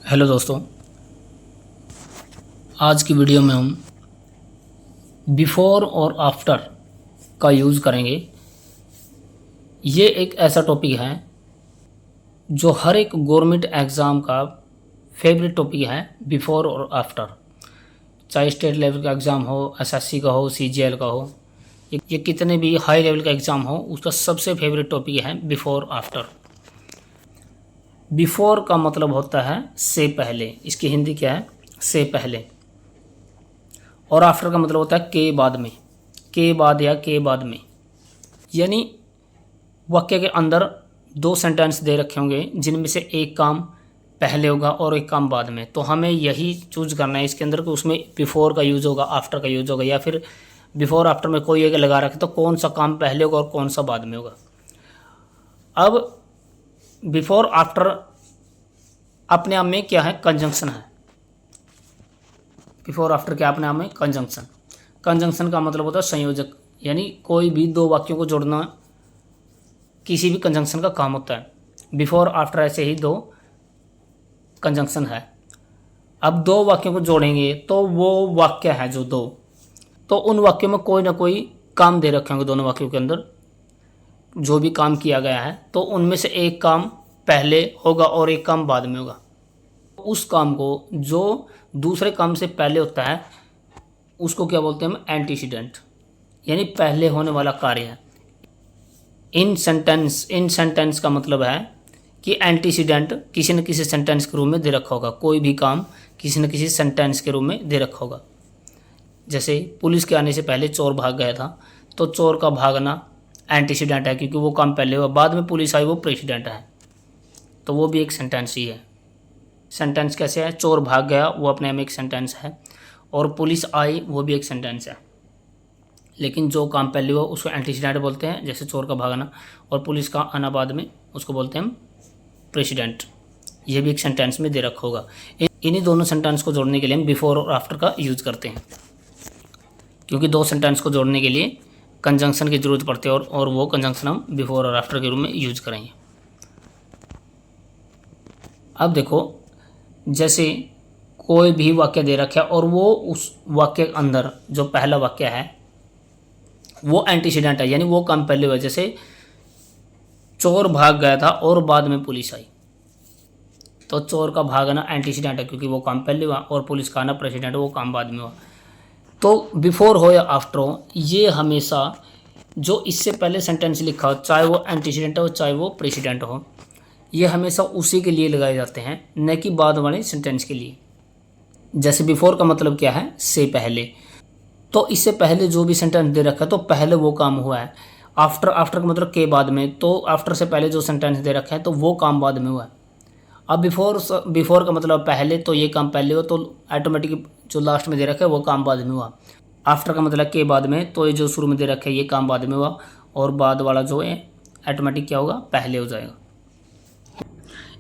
Hello दोस्तों, आज की वीडियो में हम बिफ़ोर और आफ्टर का यूज़ करेंगे। ये एक ऐसा टॉपिक है जो हर एक गवर्नमेंट एग्ज़ाम का फेवरेट टॉपिक है। बिफ़ोर और आफ्टर, चाहे स्टेट लेवल का एग्ज़ाम हो, एसएससी का हो, सीजीएल का हो, ये कितने भी हाई लेवल का एग्ज़ाम हो, उसका सबसे फेवरेट टॉपिक है बिफ़ोर आफ्टर। बिफ़ोर का मतलब होता है से पहले, इसकी हिंदी क्या है? से पहले। और आफ्टर का मतलब होता है के बाद में, के बाद या के बाद में। यानी वाक्य के अंदर दो सेंटेंस दे रखे होंगे जिनमें से एक काम पहले होगा और एक काम बाद में। तो हमें यही चूज करना है इसके अंदर कि उसमें बिफोर का यूज़ होगा, आफ्टर का यूज़ होगा, या फिर बिफोर आफ्टर में कोई एक लगा रखे तो कौन सा काम पहले होगा और कौन सा बाद में होगा। अब बिफोर आफ्टर अपने आप में क्या है? कंजंक्शन है। बिफोर आफ्टर क्या अपने आप में? कंजंक्शन। कंजंक्शन का मतलब होता है संयोजक, यानी कोई भी दो वाक्यों को जोड़ना किसी भी कंजंक्शन का काम होता है। बिफोर आफ्टर ऐसे ही दो कंजंक्शन है। अब दो वाक्यों को जोड़ेंगे तो वो वाक्य है जो दो, तो उन वाक्यों में कोई ना कोई काम दे रखे होंगे। दोनों वाक्यों के अंदर जो भी काम किया गया है तो उनमें से एक काम पहले होगा और एक काम बाद में होगा। उस काम को जो दूसरे काम से पहले होता है उसको क्या बोलते हैं हम? एंटीसीडेंट, यानी पहले होने वाला कार्य है। इन सेंटेंस का मतलब है कि एंटीसीडेंट किसी न किसी सेंटेंस के रूप में दे रखा होगा। कोई भी काम किसी न किसी सेंटेंस के रूप में दे रखा होगा। जैसे पुलिस के आने से पहले चोर भाग गया था, तो चोर का भागना एंटीसीडेंट है क्योंकि वो काम पहले हुआ। बाद में पुलिस आई, वो प्रेसिडेंट है, तो वो भी एक सेंटेंस ही है। सेंटेंस कैसे है? चोर भाग गया, वो अपने में एक सेंटेंस है, और पुलिस आई, वो भी एक सेंटेंस है। लेकिन जो काम पहले हुआ उसको एंटीसीडेंट बोलते हैं, जैसे चोर का भागना, और पुलिस का आना बाद में उसको बोलते हैं हम प्रेसिडेंट। ये भी एक सेंटेंस में दे रखा होगा। इन्हीं दोनों सेंटेंस को जोड़ने के लिए हम बिफोर और आफ्टर का यूज़ करते हैं, क्योंकि दो सेंटेंस को जोड़ने के लिए कंजंक्शन की जरूरत पड़ती है, और वो कंजंक्शन हम बिफोर और आफ्टर के रूप में यूज करेंगे। अब देखो, जैसे कोई भी वाक्य दे रखा है और वो उस वाक्य के अंदर जो पहला वाक्य है वो एंटीसीडेंट है, यानी वो काम पहले हुआ। जैसे चोर भाग गया था और बाद में पुलिस आई, तो चोर का भागना एंटीसीडेंट है क्योंकि वो काम पहले हुआ, और पुलिस का आना प्रेसिडेंट, वो काम बाद में हुआ। तो बिफोर हो या आफ्टर हो, ये हमेशा जो इससे पहले सेंटेंस लिखा हो, चाहे वो एंटीसीडेंट हो चाहे वो प्रेसिडेंट हो, ये हमेशा उसी के लिए लगाए जाते हैं, न कि बाद वाले सेंटेंस के लिए। जैसे बिफोर का मतलब क्या है? से पहले, तो इससे पहले जो भी सेंटेंस दे रखा है तो पहले वो काम हुआ है। आफ्टर का मतलब के बाद में, तो आफ्टर से पहले जो सेंटेंस दे रखा है तो वो काम बाद में हुआ है। अब बिफोर का मतलब पहले, तो ये काम पहले हुआ, तो ऑटोमेटिक जो लास्ट में दे रखा है वो काम बाद में हुआ। आफ्टर का मतलब के बाद में, तो ये जो शुरू में दे रखा है ये काम बाद में हुआ, और बाद वाला जो है ऑटोमेटिक क्या होगा? पहले हो जाएगा।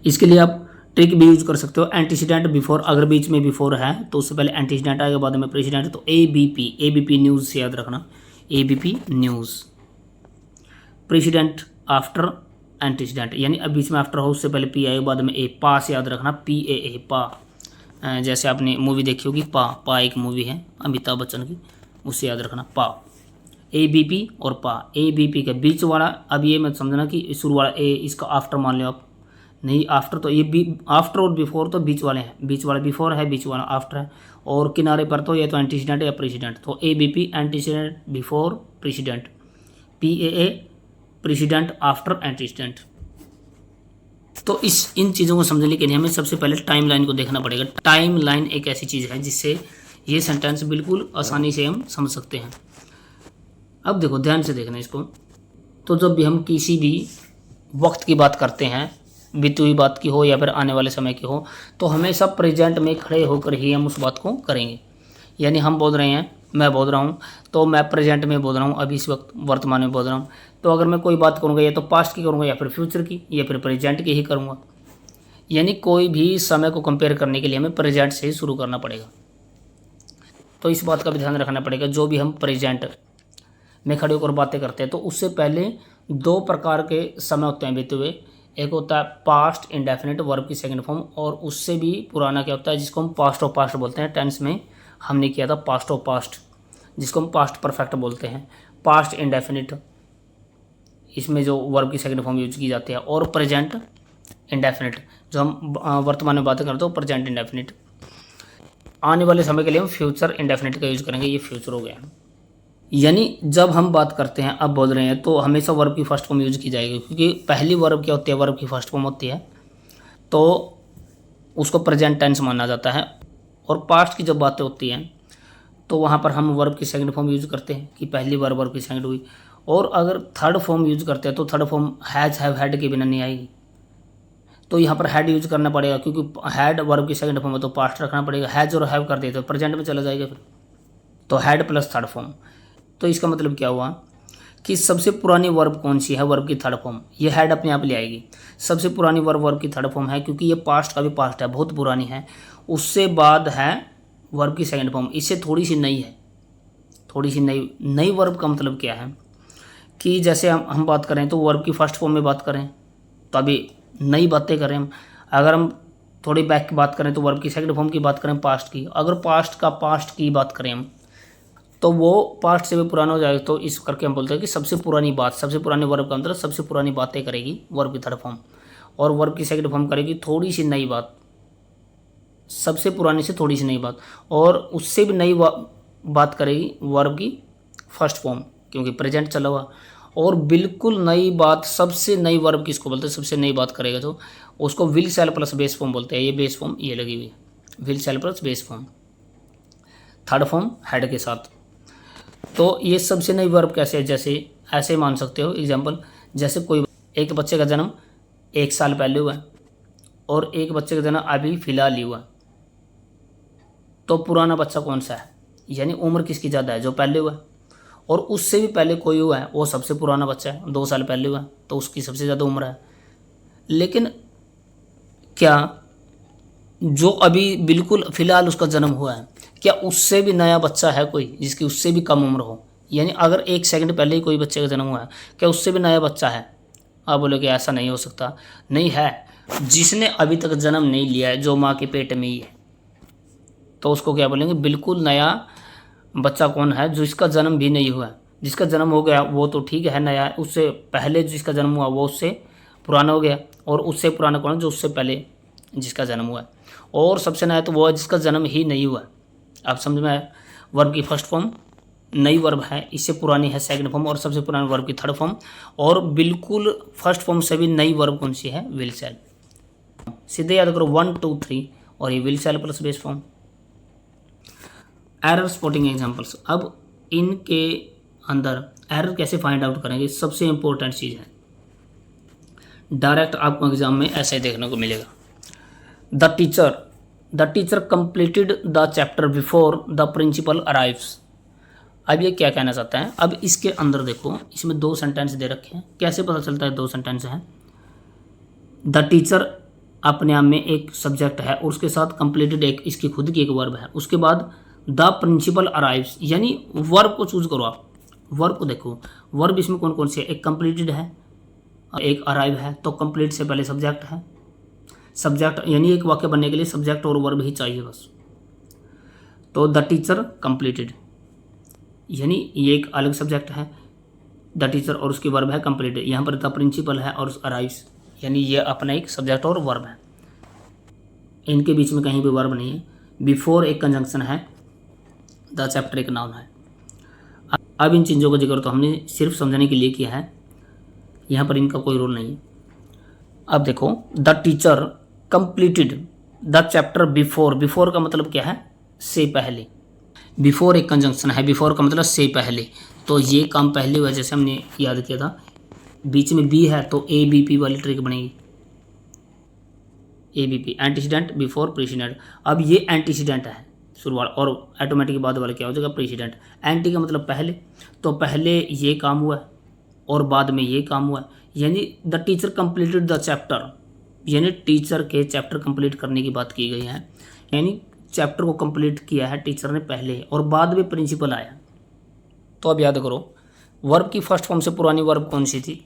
इसके लिए आप ट्रिक भी यूज कर सकते हो, एंटीसीडेंट बिफोर। अगर बीच में बिफोर है तो उससे पहले एंटीसीडेंट आएगा, बाद में प्रेसिडेंट, तो एबीपी न्यूज़ से याद रखना, ABP news. President after antecedent, यानी अब बीच में आफ्टर हो, उससे पहले पी आएगा, बाद में ए। पा से याद रखना, PAA, पा। जैसे आपने मूवी देखी होगी पा एक मूवी है अमिताभ बच्चन की, उससे याद रखना पा। एबीपी और पा, एबीपी का बीच वाला, अब ये मत समझना कि शुरू वाला ए इसका आफ्टर मान लो आप, नहीं। आफ्टर तो ये बी, आफ्टर और बिफोर तो बीच वाले हैं, बीच वाला बिफोर है, बीच वाला आफ्टर है, और किनारे पर तो ये तो एंटीसीडेंट या प्रेसिडेंट। तो ABP antecedent before president, PAA president after antecedent. तो इन चीज़ों को समझने के लिए हमें सबसे पहले टाइम लाइन को देखना पड़ेगा। टाइम लाइन एक ऐसी चीज़ है जिससे ये सेंटेंस बिल्कुल आसानी से हम समझ सकते हैं। अब देखो, ध्यान से देखना इसको। तो जब भी हम किसी भी वक्त की बात करते हैं, बीती हुई बात की हो या फिर आने वाले समय की हो, तो हमेशा प्रेजेंट में खड़े होकर ही हम उस बात को करेंगे। यानी हम बोल रहे हैं, मैं बोल रहा हूँ, तो मैं प्रेजेंट में बोल रहा हूँ, अभी इस वक्त वर्तमान में बोल रहा हूँ। तो अगर मैं कोई बात करूँगा या तो पास्ट की करूँगा या फिर फ्यूचर की या फिर प्रेजेंट की ही करूँगा। यानी कोई भी समय को कंपेयर करने के लिए हमें प्रेजेंट से ही शुरू करना पड़ेगा। तो इस बात का भी ध्यान रखना पड़ेगा, जो भी हम प्रेजेंट में खड़े होकर बातें करते हैं तो उससे पहले दो प्रकार के समय होते हैं बीते हुए। एक होता है पास्ट इंडेफिनिट वर्ब की सेकंड फॉर्म, और उससे भी पुराना क्या होता है जिसको हम पास्ट ऑफ पास्ट बोलते हैं। टेंस में हमने किया था पास्ट ऑफ पास्ट, जिसको हम पास्ट परफेक्ट बोलते हैं। पास्ट इंडेफिनिट, इसमें जो वर्ब की सेकंड फॉर्म यूज की जाती है, और प्रेजेंट इंडेफिनिट, जो हम वर्तमान में बातें करते हो प्रेजेंट इंडेफिनिट। आने वाले समय के लिए हम फ्यूचर इंडेफिनिट का यूज करेंगे, ये फ्यूचर हो गया। यानी जब हम बात करते हैं, अब बोल रहे हैं, तो हमेशा वर्ब की फर्स्ट फॉर्म यूज की जाएगी, क्योंकि पहली वर्ब क्या होती है, वर्ब की फर्स्ट फॉर्म होती है, तो उसको प्रेजेंट टेंस माना जाता है। और पास्ट की जब बातें होती हैं तो वहाँ पर हम वर्ब की सेकंड फॉर्म यूज करते हैं कि पहली बार वर्ब की सेकंड हुई। और अगर थर्ड फॉर्म यूज करते हैं तो third form has have had के बिना नहीं आएगी, तो यहाँ पर हैड यूज करना पड़ेगा, क्योंकि हैड वर्ब की सेकंड फॉर्म है तो पास्ट रखना पड़ेगा। हैज़ और हैव कर दिए तो प्रेजेंट में चला जाएगा फिर, तो हैड प्लस थर्ड फॉर्म। तो इसका मतलब क्या हुआ कि सबसे पुरानी वर्ब कौन सी है, वर्ब की थर्ड फॉर्म, ये हैड अपने आप ले आएगी। सबसे पुरानी वर्ब की थर्ड फॉर्म है, क्योंकि ये पास्ट का भी पास्ट है, बहुत पुरानी है। उससे बाद है वर्ब की सेकंड फॉर्म, इससे थोड़ी सी नई है, थोड़ी सी नई वर्ब का मतलब क्या है कि जैसे हम बात करें तो वर्ब की फर्स्ट फॉर्म में बात करें तो अभी नई बातें करें हम। अगर हम थोड़ी बैक की बात करें तो वर्ब की सेकंड फॉर्म की बात करें पास्ट की। अगर पास्ट की बात करें हम तो वो पास्ट से भी पुराना हो जाएगा, तो इस करके हम बोलते हैं कि सबसे पुरानी बात, सबसे पुरानी वर्ब का मतलब सबसे पुरानी बातें करेगी वर्ब की थर्ड फॉर्म, और वर्ब की सेकंड फॉर्म करेगी थोड़ी सी नई बात, सबसे पुरानी से थोड़ी सी नई बात, और उससे भी नई बात करेगी वर्ब की फर्स्ट फॉर्म, क्योंकि प्रेजेंट चला हुआ। और बिल्कुल नई बात, सबसे नई वर्ब किसको बोलते हैं, सबसे नई बात करेगा तो उसको will shell plus base form बोलते हैं। ये बेस फॉर्म ये लगी हुई है, will shell plus base form, third form head के साथ। तो ये सबसे नई वर्ब कैसे है, जैसे ऐसे मान सकते हो एग्जाम्पल, जैसे कोई एक बच्चे का जन्म 1 साल पहले हुआ है और एक बच्चे का जन्म अभी फिलहाल ही हुआ है, तो पुराना बच्चा कौन सा है, यानी उम्र किसकी ज़्यादा है, जो पहले हुआ है। और उससे भी पहले कोई हुआ है वो सबसे पुराना बच्चा है, 2 साल पहले हुआ है, तो उसकी सबसे ज़्यादा उम्र है। लेकिन क्या जो अभी बिल्कुल फिलहाल उसका जन्म हुआ है, क्या उससे भी नया बच्चा है कोई जिसकी उससे भी कम उम्र हो, यानी अगर 1 सेकंड पहले ही कोई बच्चे का जन्म हुआ है, क्या उससे भी नया बच्चा है? आप बोलोगे ऐसा नहीं हो सकता, नहीं है। जिसने अभी तक जन्म नहीं लिया है, जो माँ के पेट में ही है, तो उसको क्या बोलेंगे, बिल्कुल नया बच्चा कौन है, जो इसका जन्म भी नहीं हुआ है। जिसका जन्म हो गया वो तो ठीक है, नया है, उससे पहले जिसका जन्म हुआ वो उससे पुराना हो गया, और उससे पुराना कौन है, जो उससे पहले जिसका जन्म हुआ है। और सबसे नया तो वो है जिसका जन्म ही नहीं हुआ। आप समझ में आया, वर्ब की फर्स्ट फॉर्म नई वर्ब है, इससे पुरानी है सेकंड फॉर्म, और सबसे पुरानी वर्ब की थर्ड फॉर्म, और बिल्कुल फर्स्ट फॉर्म से भी नई वर्ब कौन सी है, विल शैल। सीधे याद करो 1 2 3, और ये will shell plus base form. Error spotting examples, अब इनके अंदर एरर कैसे फाइंड आउट करेंगे, सबसे इंपॉर्टेंट चीज़ है। डायरेक्ट आपको एग्जाम में ऐसे ही देखने को मिलेगा, the teacher completed the chapter before the principal arrives. अब ये क्या कहना चाहता है, अब इसके अंदर देखो, इसमें 2 सेंटेंस दे रखे हैं, कैसे पता चलता है 2 सेंटेंस हैं। द टीचर अपने आप में एक सब्जेक्ट है, और उसके साथ कंप्लीटेड एक इसकी खुद की एक वर्ब है, उसके बाद द प्रिंसिपल अराइव्स, यानी वर्ब को चूज करो आप, वर्ब को देखो, वर्ब इसमें कौन कौन सी है, एक कंप्लीटेड है, एक अराइव है, तो कंप्लीट से पहले सब्जेक्ट है। सब्जेक्ट यानी एक वाक्य बनने के लिए सब्जेक्ट और वर्ब ही चाहिए बस। तो द टीचर कंप्लीटेड, यानी ये एक अलग सब्जेक्ट है, द टीचर, और उसकी वर्ब है कंप्लीटेड। यहाँ पर द प्रिंसिपल है और अराइव्स, यानी ये अपना एक सब्जेक्ट और वर्ब है, इनके बीच में कहीं भी वर्ब नहीं है। बिफोर एक कंजंक्शन है, द चैप्टर एक नाउन है। अब इन चीज़ों का जिक्र तो हमने सिर्फ समझने के लिए किया है, यहाँ पर इनका कोई रोल नहीं है। अब देखो, the teacher completed the chapter before, before का मतलब क्या है, से पहले। बिफोर एक कंजंक्शन है, बिफोर का मतलब से पहले, तो ये काम पहले हुआ, जैसे हमने याद किया था। बीच में बी है तो ए बी पी वाली ट्रिक बनेगी, A B P, antecedent before precedent. अब ये एंटीसीडेंट है शुरुआत, और ऑटोमेटिक बाद वाला क्या हो जाएगा, प्रीसीडेंट। एंटी का मतलब पहले, तो पहले ये काम हुआ और बाद में ये काम हुआ, यानी the teacher completed the chapter, यानी टीचर के चैप्टर कंप्लीट करने की बात की गई है, यानी चैप्टर को कंप्लीट किया है टीचर ने पहले, और बाद में प्रिंसिपल आया। तो अब याद करो, वर्ब की फर्स्ट फॉर्म से पुरानी वर्ब कौन सी थी,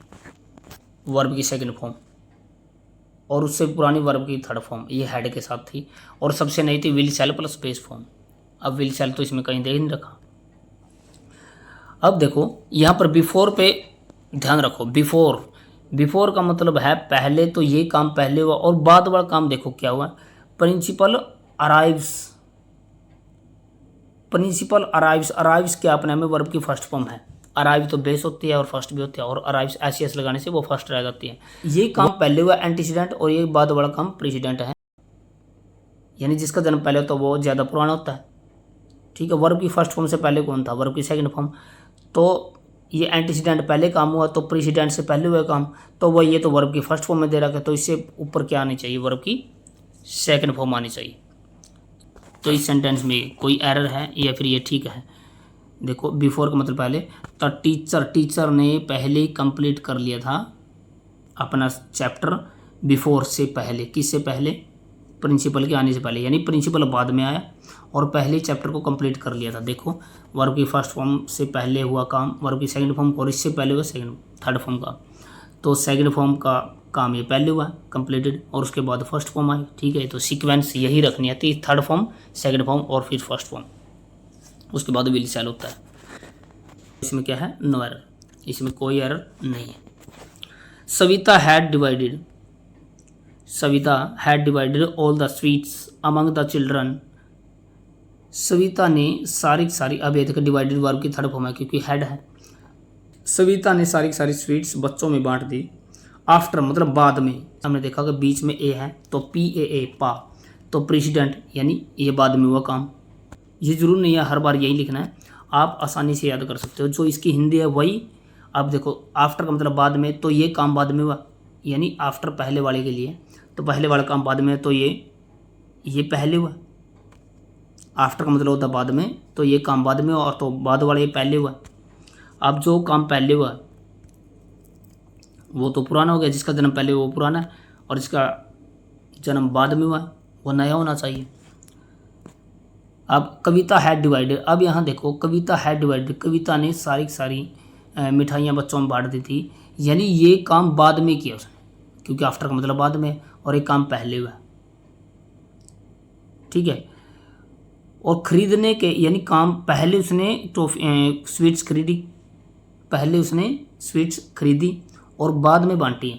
वर्ब की सेकंड फॉर्म, और उससे पुरानी वर्ब की थर्ड फॉर्म ये हैड के साथ थी, और सबसे नई थी will shell plus base form. अब विल शैल तो इसमें कहीं दे ही नहीं रखा। अब देखो यहाँ पर बिफोर पे ध्यान रखो। बिफोर का मतलब है पहले, तो ये काम पहले हुआ, और बाद वाला काम देखो क्या हुआ, प्रिंसिपल अराइव्स। प्रिंसिपल अराइव्स क्या अपने में वर्ब की फर्स्ट फॉर्म है। अराइव तो बेस होती है और फर्स्ट भी होती है, और अराइव्स एस लगाने से वो फर्स्ट रह जाती है। ये काम पहले हुआ एंटीसीडेंट, और ये बाद वाला काम प्रेसिडेंट है, यानी जिसका जन्म पहले होता है वो ज़्यादा पुराना होता है। ठीक है, वर्ब की फर्स्ट फॉर्म से पहले कौन था, वर्ब की सेकंड फॉर्म। तो ये एंटीसीडेंट पहले काम हुआ, तो प्रेसिडेंट से पहले हुआ काम, तो वह ये तो वर्ब की फर्स्ट फॉर्म में दे रखा है, तो इससे ऊपर क्या आनी चाहिए, वर्ब की सेकंड फॉर्म आनी चाहिए। तो इस सेंटेंस में कोई एरर है या फिर ये ठीक है। देखो बिफोर का मतलब पहले, तो टीचर ने पहले कंप्लीट कर लिया था अपना चैप्टर बिफोर से पहले। किससे पहले, प्रिंसिपल के आने से पहले, यानी प्रिंसिपल बाद में आया और पहले चैप्टर को कंप्लीट कर लिया था। देखो वर्ब की फर्स्ट फॉर्म से पहले हुआ काम वर्ब की सेकंड फॉर्म, और इससे पहले हुआ थर्ड फॉर्म का, तो सेकंड फॉर्म का काम ये पहले हुआ कंप्लीटेड, और उसके बाद फर्स्ट फॉर्म आई। ठीक है, तो सीक्वेंस यही रखनी आती है, थर्ड फॉर्म, सेकंड फॉर्म और फिर फर्स्ट फॉर्म, उसके बाद विल शैल होता है। इसमें क्या है, नो एरर, इसमें कोई एरर नहीं है। Savita had divided all the sweets among the children. Savita ने सारी, अब ये देखो डिवाइडेड वर्ब की थर्ड फॉर्म है क्योंकि हैड है। सविता ने सारी स्वीट्स बच्चों में बांट दी। आफ्टर मतलब बाद में, हमने देखा कि बीच में ए है तो PAA पा, तो प्रेसिडेंट यानी ये बाद में हुआ काम। ये जरूर नहीं है हर बार यही लिखना है, आप आसानी से याद कर सकते हो। जो इसकी हिंदी है वही। अब देखो आफ्टर का मतलब बाद में, तो ये काम बाद में हुआ, यानी आफ्टर पहले वाले के लिए, तो पहले वाला काम बाद में, तो ये पहले हुआ। आफ्टर का मतलब होता है बाद में, तो ये काम बाद में हुआ, और तो बाद वाला ये पहले हुआ। अब जो काम पहले हुआ वो तो पुराना हो गया, जिसका जन्म पहले वो पुराना है, और जिसका जन्म बाद में हुआ वो नया होना चाहिए। अब कविता हैड डिवाइडेड, अब यहाँ देखो कविता हैड डिवाइडेड, कविता ने सारी मिठाइयाँ बच्चों में बांट दी थी, यानी ये काम बाद में किया उसने, क्योंकि आफ्टर का मतलब बाद में, और एक काम पहले हुआ। ठीक है, और खरीदने के यानी काम पहले उसने स्वीट्स खरीदी, पहले उसने स्वीट्स खरीदी और बाद में बांटी।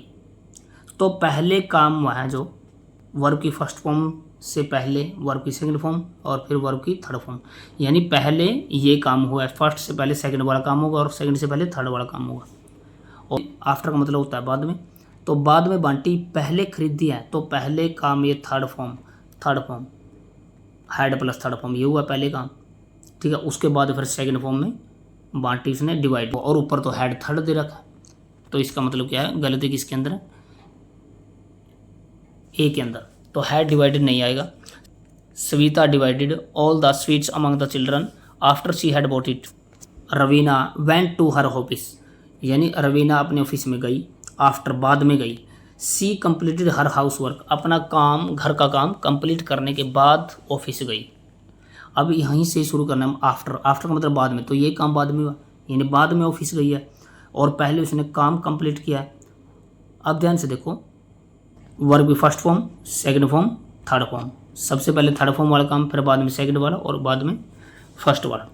तो पहले काम हुआ है जो वर्ब की फर्स्ट फॉर्म से पहले वर्ब की सेकंड फॉर्म और फिर वर्ब की थर्ड फॉर्म, यानी पहले ये काम हुआ है, फर्स्ट से पहले सेकंड वाला काम होगा और सेकंड से पहले थर्ड वाला काम होगा। और आफ्टर का मतलब होता है बाद में, तो बाद में बांटी, पहले खरीदी है, तो पहले काम ये third form had plus third form ये हुआ पहले काम। ठीक है, उसके बाद फिर सेकंड फॉर्म में बांटी उसने डिवाइड, और ऊपर तो हैड थर्ड दे रखा है, तो इसका मतलब क्या है, गलती किसके अंदर है, ए के अंदर, तो हैड डिवाइडेड नहीं आएगा। Savita divided all the sweets among the children after she had bought it. Raveena went to her office, यानी रवीना अपने ऑफिस में गई, आफ्टर बाद में गई। सी कंप्लीटेड हर हाउस वर्क, अपना काम घर का काम कंप्लीट करने के बाद ऑफिस गई। अब यहीं से शुरू करना है, आफ्टर का मतलब बाद में, तो ये काम बाद में हुआ, यानी बाद में ऑफिस गई है, और पहले उसने काम कंप्लीट किया है। अब ध्यान से देखो, वर्ब की first form, second form, third form, सबसे पहले थर्ड फॉर्म वाला काम, फिर बाद में सेकंड वाला और बाद में फर्स्ट वाला।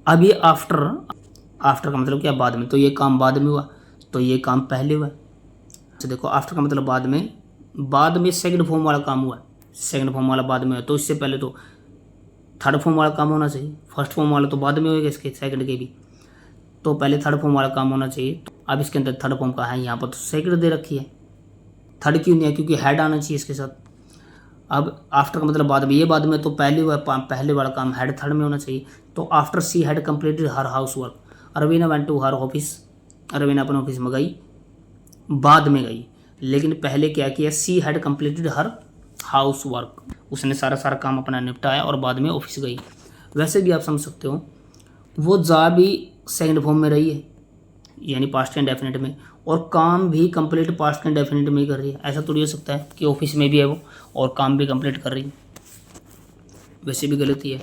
अब ये आफ्टर का मतलब क्या, बाद में, तो ये काम बाद में हुआ, तो ये काम पहले हुआ। तो देखो आफ्टर का मतलब बाद में सेकंड फॉर्म वाला काम हुआ, सेकंड फॉर्म वाला बाद में हुआ, तो इससे पहले तो थर्ड फॉर्म वाला काम होना चाहिए, फर्स्ट फॉर्म वाला तो बाद में होएगा इसके सेकंड के भी, तो पहले थर्ड फॉर्म वाला काम होना चाहिए। अब इसके अंदर थर्ड फॉर्म का है, यहाँ पर तो सेकंड दे रखी है, थर्ड क्यों नहीं है, क्योंकि हेड आना चाहिए इसके साथ। अब आफ्टर का मतलब बाद में, ये बाद में, तो पहले वाला काम हेड थर्ड में होना चाहिए। तो after she had completed her house work, Raveena went to her office, Raveena अपने ऑफिस में गई, बाद में गई, लेकिन पहले क्या किया, सी had completed her house work, उसने सारा काम अपना निपटाया और बाद में ऑफिस गई। वैसे भी आप समझ सकते हो, वो जा भी सेकंड फॉर्म में रही है, यानी पास्ट एंड डेफिनेट में, और काम भी कंप्लीट पास्ट एंड डेफिनेट में ही कर रही है। ऐसा थोड़ी हो सकता है कि ऑफिस में भी है वो और काम भी कंप्लीट कर रही है, वैसे भी गलती है।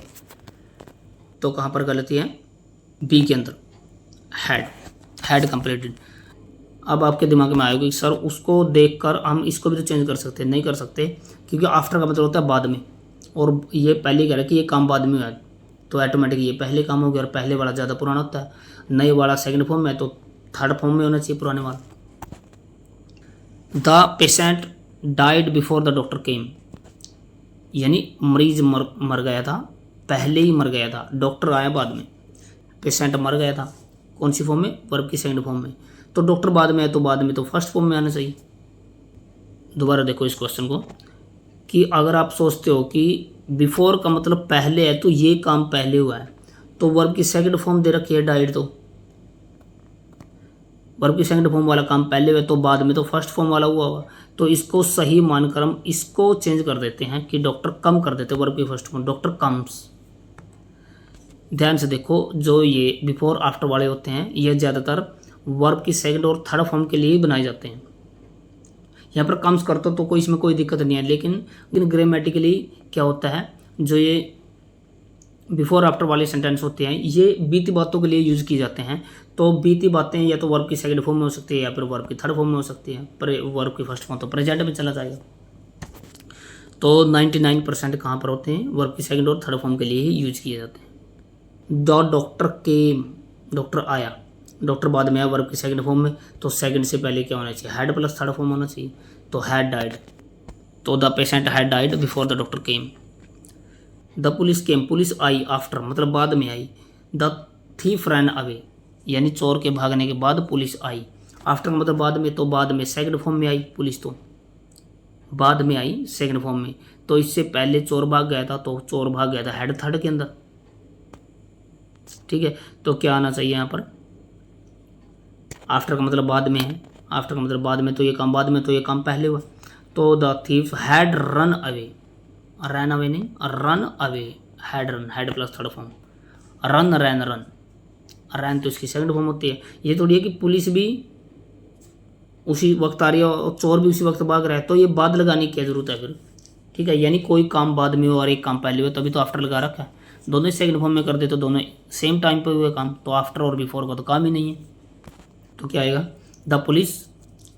तो कहाँ पर गलती है, बी के अंदर, हैड कंप्लीटेड। अब आपके दिमाग में आएगा कि सर उसको देखकर हम इसको भी तो चेंज कर सकते हैं, नहीं कर सकते, क्योंकि आफ्टर का मतलब होता है बाद में, और ये पहले कह रहा है कि ये काम बाद में हुआ है, तो ऑटोमेटिक ये पहले काम हो गया, और पहले वाला ज़्यादा पुराना होता है, नए वाला सेकंड फॉर्म में, तो थर्ड फॉर्म में होना चाहिए पुराने वाला। The patient died before the doctor केम, यानी मरीज मर गया था, पहले ही मर गया था, डॉक्टर आया बाद में। पेशेंट मर गया था कौन सी फॉर्म में, वर्ब की सेकंड फॉर्म में, तो डॉक्टर बाद में है, तो बाद में तो फर्स्ट फॉर्म में आना चाहिए। दोबारा देखो इस क्वेश्चन को, कि अगर आप सोचते हो कि बिफोर का मतलब पहले है, तो ये काम पहले हुआ है, तो वर्ब की सेकंड फॉर्म दे रखी है डाइड, तो वर्ब की सेकंड फॉर्म वाला काम पहले हुआ, तो बाद में तो फर्स्ट फॉर्म वाला हुआ होगा, तो इसको सही मानकर हम इसको चेंज कर देते हैं कि डॉक्टर कम कर देते हैं, वर्ब की फर्स्ट फॉर्म डॉक्टर कम्स। ध्यान से देखो, जो ये बिफोर आफ्टर वाले होते हैं, ये ज़्यादातर वर्ब की सेकंड और थर्ड फॉर्म के लिए ही बनाए जाते हैं। यहाँ पर कम्स करते तो कोई इसमें कोई दिक्कत नहीं है, लेकिन ग्रामेटिकली क्या होता है, जो ये बिफोर आफ्टर वाले सेंटेंस होते हैं, ये बीती बातों के लिए यूज़ किए जाते हैं। तो बीती बातें या तो वर्ब की सेकंड फॉर्म में हो सकती है, या फिर वर्ब की थर्ड फॉर्म में हो सकती है, पर वर्ब की फर्स्ट फॉर्म तो प्रेजेंट में चला जाएगा। तो 99% कहाँ पर होते हैं, वर्ब की सेकंड और थर्ड फॉर्म के लिए ही यूज किए जाते हैं। द डॉक्टर केम, डॉक्टर आया, डॉक्टर बाद में आया वर्ब की सेकंड फॉर्म में, तो सेकंड से पहले क्या होना चाहिए, हैड प्लस थर्ड फॉर्म होना चाहिए, तो हैड डाइड, तो the patient had died before the doctor came. The police came, police I after मतलब बाद में आई। द थीफ रैन अवे, यानी चोर के भागने के बाद पुलिस आई। आफ्टर का मतलब बाद में, तो बाद में सेकंड फॉर्म में आई पुलिस, तो बाद में आई सेकंड फॉर्म में, तो इससे पहले चोर भाग गया था, तो चोर भाग गया था हेड थर्ड के अंदर। ठीक है, तो क्या आना चाहिए यहाँ पर, आफ्टर का मतलब बाद में है, आफ्टर का मतलब बाद में, तो ये काम बाद में, तो ये काम पहले हुआ, तो the thief had run away, run away नहीं, run away, had run, had plus third form, run ran run, ran तो इसकी सेकंड फॉर्म होती है। ये थोड़ी है कि पुलिस भी उसी वक्त आ रही है और चोर भी उसी वक्त भाग रहा है, तो ये बाद लगाने की क्या जरूरत है फिर। ठीक है, यानी कोई काम बाद में हो और एक काम पहले हो, तभी तो आफ्टर लगा रखा है। दोनों सेकंड फॉर्म में कर दे तो दोनों सेम टाइम पे हुए काम, तो आफ्टर और बिफोर का तो काम ही नहीं है, तो क्या आएगा, the police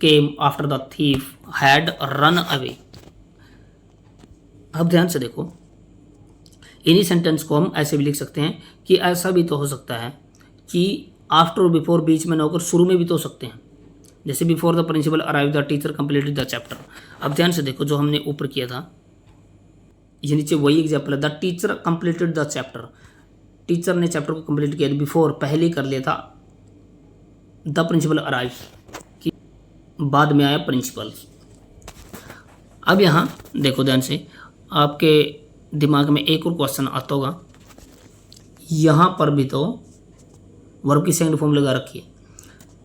came after the thief had run away. अब ध्यान से देखो, इन्हीं सेंटेंस को हम ऐसे भी लिख सकते हैं कि ऐसा भी तो हो सकता है कि आफ्टर और बिफोर बीच में ना होकर शुरू में भी तो हो सकते हैं, जैसे before the principal arrive the teacher completed the chapter. अब ध्यान से देखो, जो हमने ऊपर किया था, ये नीचे वही एग्जाम्पल है, the teacher completed the chapter, teacher ने चैप्टर को कंप्लीट किया, बिफोर पहले ही कर लिया था, द प्रिंसिपल अराइव कि बाद में आया प्रिंसिपल। अब यहाँ देखो ध्यान से, आपके दिमाग में एक और क्वेश्चन आता होगा, यहाँ पर भी तो वर्ब की सेकंड फॉर्म लगा रखी है,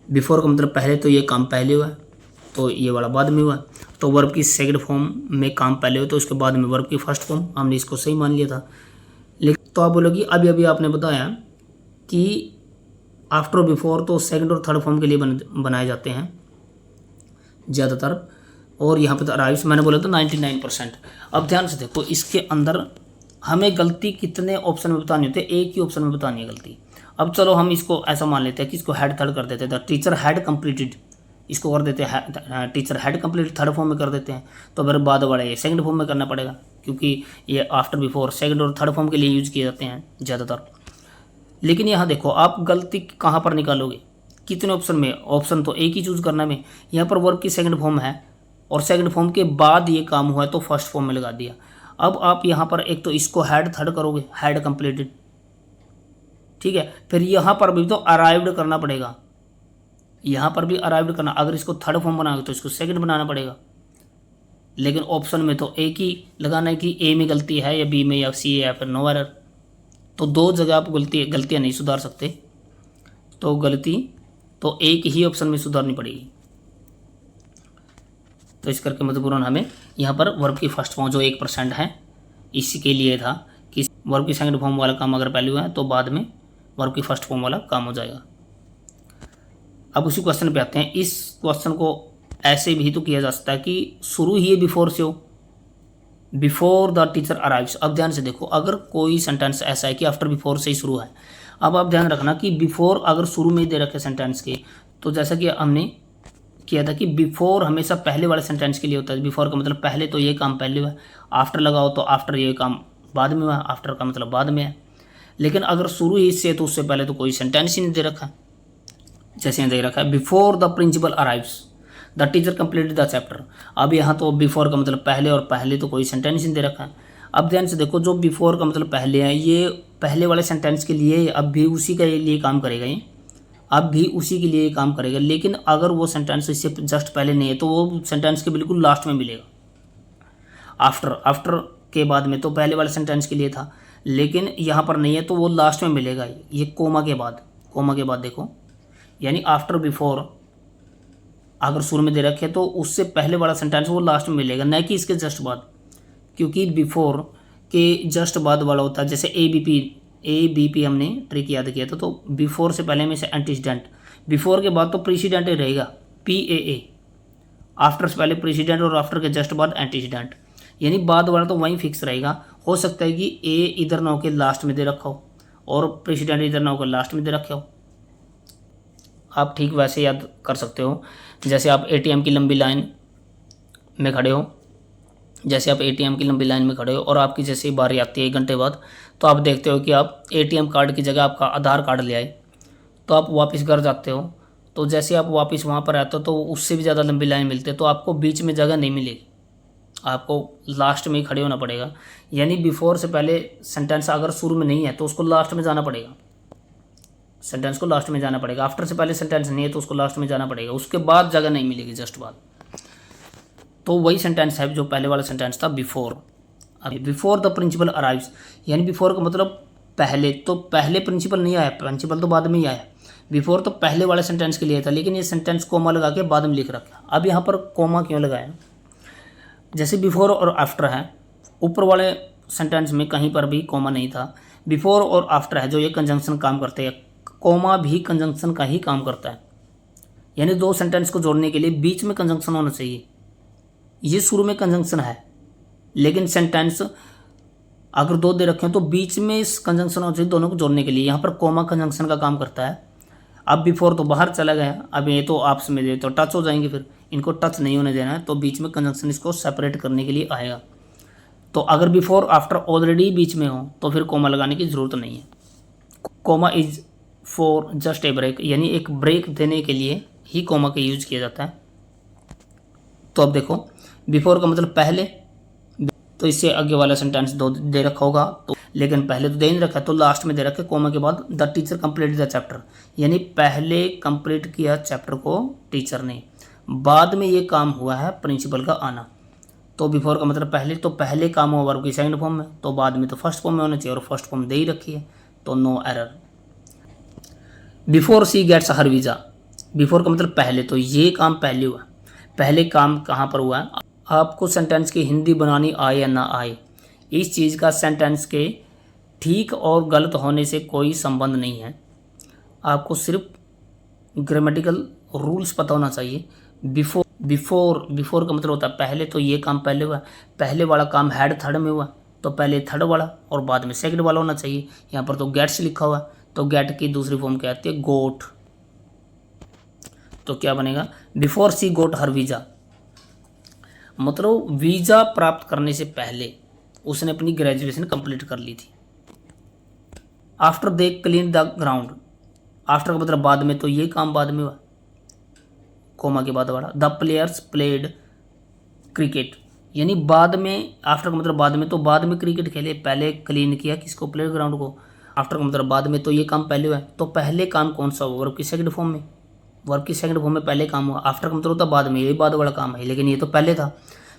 बिफोर का मतलब पहले, तो ये काम पहले हुआ है, तो ये वाला बाद में हुआ, तो वर्ब की सेकंड फॉर्म में काम पहले हुआ, तो उसके बाद में वर्ब की फर्स्ट फॉर्म, हमने इसको सही मान लिया था। लेकिन तो आप बोलोगे अभी अभी आपने बताया कि आफ्टर और बिफोर तो सेकंड और थर्ड फॉर्म के लिए बनाए जाते हैं ज़्यादातर, और यहाँ पे तो अराइव्स मैंने बोला था 99%। अब ध्यान से देखो, इसके अंदर हमें गलती कितने ऑप्शन में बतानी होती है, एक ही ऑप्शन में बतानी है गलती। अब चलो हम इसको ऐसा मान लेते हैं कि इसको हैड थर्ड कर देते हैं, द टीचर हैड कंप्लीटेड, इसको कर देते हैं teacher had completed third form में कर देते हैं, तो फिर बाद वाला ये सेकंड फॉर्म में करना पड़ेगा, क्योंकि ये आफ्टर बिफोर सेकंड और थर्ड फॉर्म के लिए यूज किए जाते हैं ज़्यादातर। लेकिन यहाँ देखो, आप गलती कहाँ पर निकालोगे, कितने ऑप्शन में, ऑप्शन तो एक ही चूज करना में, यहाँ पर वर्ब की सेकंड फॉर्म है और सेकंड फॉर्म के बाद ये काम हुआ है, तो फर्स्ट फॉर्म में लगा दिया। अब आप यहाँ पर एक तो इसको हैड थर्ड करोगे, हैड कंप्लीटेड, ठीक है, फिर यहाँ पर भी तो अराइव्ड करना पड़ेगा, यहाँ पर भी अराइव्ड करना, अगर इसको थर्ड फॉर्म बनाओगे तो इसको सेकंड बनाना पड़ेगा। लेकिन ऑप्शन में तो एक ही लगाना है कि ए में गलती है या बी में या सी या फिर नो एरर, तो दो जगह आप गलतियाँ नहीं सुधार सकते, तो गलती तो एक ही ऑप्शन में सुधारनी पड़ेगी। तो इस करके महत्वपूर्ण हमें यहाँ पर वर्ब की फर्स्ट फॉर्म जो 1% है, इसी के लिए था कि वर्ब की सेकंड फॉर्म वाला काम अगर पहले हुआ है तो बाद में वर्ब की फर्स्ट फॉर्म वाला काम हो जाएगा। अब उसी क्वेश्चन पे आते हैं। इस क्वेश्चन को ऐसे भी तो किया जा सकता है कि शुरू ही बिफोर से हो, बिफोर द टीचर अराइव्स। अब ध्यान से देखो, अगर कोई सेंटेंस ऐसा है कि आफ्टर बिफोर से ही शुरू है, अब आप ध्यान रखना कि बिफोर अगर शुरू में ही दे रखे सेंटेंस के, तो जैसा कि हमने किया था कि बिफोर हमेशा पहले वाले सेंटेंस के लिए होता है। बिफोर का मतलब पहले, तो ये काम पहले हुआ। आफ्टर लगाओ तो आफ्टर ये काम बाद में हुआ, आफ्टर का मतलब बाद में है। लेकिन अगर शुरू ही इससे है तो उससे पहले तो कोई सेंटेंस ही नहीं दे रखा। जैसे यहाँ दे रखा है before the principal arrives the teacher completed the chapter. अब यहाँ तो बिफोर का मतलब पहले, और पहले तो कोई सेंटेंस नहीं दे रखा है। अब ध्यान से देखो, जो बिफोर का मतलब पहले है, ये पहले वाले सेंटेंस के लिए अब भी उसी के लिए काम करेगा, ये अब भी उसी के लिए काम करेगा। लेकिन अगर वो सेंटेंस इससे जस्ट पहले नहीं है तो वो सेंटेंस के बिल्कुल लास्ट में मिलेगा। आफ्टर, आफ्टर के बाद में तो पहले वाले सेंटेंस के लिए था, लेकिन यहाँ पर नहीं है तो वो लास्ट में मिलेगा। ये कोमा के बाद, कोमा के बाद देखो, यानी आफ्टर बिफोर अगर शुरू में दे रखे तो उससे पहले वाला सेंटेंस वो लास्ट में मिलेगा, न कि इसके जस्ट बाद। क्योंकि बिफोर के जस्ट बाद वाला होता है, जैसे ए बी पी हमने ट्रिक याद किया था, तो बिफोर से पहले में से एंटीसीडेंट, बिफोर के बाद तो प्रीसीडेंट ही रहेगा, PAA। आफ्टर से पहले प्रीसीडेंट और आफ्टर के जस्ट बाद एंटीसीडेंट, यानी बाद वाला तो वहीं फिक्स रहेगा। हो सकता है कि ए इधर ना होकर लास्ट में दे रखा हो और प्रेसिडेंट इधर ना होकर लास्ट में दे रखे हो। आप ठीक वैसे याद कर सकते हो, जैसे आप ATM की लंबी लाइन में खड़े हो, जैसे आप ATM की लंबी लाइन में खड़े हो और आपकी जैसे ही बारी आती है 1 घंटे बाद, तो आप देखते हो कि आप ATM कार्ड की जगह आपका आधार कार्ड ले आए, तो आप वापस घर जाते हो। तो जैसे आप वापस वहाँ पर आते हो तो उससे भी ज़्यादा लंबी लाइन मिलती है, तो आपको बीच में जगह नहीं मिलेगी, आपको लास्ट में ही खड़े होना पड़ेगा। यानी बिफोर से पहले सेंटेंस अगर शुरू में नहीं है तो उसको लास्ट में जाना पड़ेगा, सेंटेंस को लास्ट में जाना पड़ेगा। आफ्टर से पहले सेंटेंस नहीं है तो उसको लास्ट में जाना पड़ेगा, उसके बाद जगह नहीं मिलेगी, जस्ट बाद। तो वही सेंटेंस है जो पहले वाला सेंटेंस था बिफोर। अब बिफोर द प्रिंसिपल अराइव्स, यानी बिफोर का मतलब पहले, तो पहले प्रिंसिपल नहीं आया, प्रिंसिपल तो बाद में ही आया। बिफोर तो पहले वाले सेंटेंस के लिए था, लेकिन ये सेंटेंस कोमा लगा के बाद में लिख रखा। अब यहाँ पर कोमा क्यों लगाया? जैसे बिफोर और आफ्टर है, ऊपर वाले सेंटेंस में कहीं पर भी कोमा नहीं था। बिफोर और आफ्टर है जो ये कंजंक्शन काम करते हैं, कोमा भी कंजंक्शन का ही काम करता है। यानी दो सेंटेंस को जोड़ने के लिए बीच में कंजंक्शन होना चाहिए। ये शुरू में कंजंक्शन है, लेकिन सेंटेंस अगर दो दे रखे हैं तो बीच में इस कंजंक्शन होना चाहिए दोनों को जोड़ने के लिए। यहाँ पर कोमा कंजंक्शन का काम करता है। अब बिफोर तो बाहर चला गया, अब ये तो आपस में दे तो टच हो जाएंगे, फिर इनको टच नहीं होने देना है, तो बीच में कंजंक्शन इसको सेपरेट करने के लिए आएगा। तो अगर बिफोर आफ्टर ऑलरेडी बीच में हो तो फिर कोमा लगाने की ज़रूरत नहीं है। Comma is for just a break, यानी एक ब्रेक देने के लिए ही कोमा का यूज किया जाता है। तो अब देखो, बिफोर का मतलब पहले, तो इससे आगे वाला सेंटेंस दो दे रखा होगा, तो लेकिन पहले तो दे नहीं रखा, तो लास्ट में दे रखा कोमा के बाद the teacher complete the chapter, यानी पहले कंप्लीट किया चैप्टर को टीचर ने, बाद में ये काम हुआ है प्रिंसिपल का आना। तो बिफोर का मतलब पहले, तो पहले काम हुआ वर्ब की सेकंड फॉर्म में, तो बाद में तो फर्स्ट फॉर्म में होना चाहिए, और फर्स्ट फॉर्म दे ही रखी है, तो नो एरर। बिफोर सी गेट्स हर वीज़ा, बिफोर का मतलब पहले, तो ये काम पहले हुआ। पहले काम कहाँ पर हुआ है? आपको सेंटेंस की हिंदी बनानी आए या ना आए, इस चीज़ का सेंटेंस के ठीक और गलत होने से कोई संबंध नहीं है। आपको सिर्फ ग्रामेटिकल रूल्स पता होना चाहिए। बिफोर का मतलब होता है पहले, तो ये काम पहले हुआ। पहले वाला काम हैड थर्ड में हुआ, तो पहले थर्ड वाला और बाद में सेकंड वाला होना चाहिए। यहाँ पर तो गेट्स लिखा हुआ, तो गेट की दूसरी फॉर्म क्या आती है? गोट। तो क्या बनेगा? बिफोर सी गोट हर वीज़ा, मतलब वीज़ा प्राप्त करने से पहले उसने अपनी ग्रेजुएशन कंप्लीट कर ली थी। After they clean the ground, after का मतलब बाद में, तो ये काम बाद में हुआ, कोमा के बाद वाला। द प्लेयर्स प्लेड क्रिकेट, यानी बाद में, आफ्टर का मतलब बाद में, तो बाद में क्रिकेट खेले, पहले क्लीन किया किसको? प्ले ग्राउंड को। आफ्टर का मतलब बाद में, तो ये काम पहले हुआ है, तो पहले काम कौन सा हुआ? वर्ब की सेकंड फॉर्म में, वर्ब की सेकंड फॉर्म में पहले काम हुआ। आफ्टर का मतलब होता बाद में, ये बाद वाला काम है, लेकिन ये तो पहले था,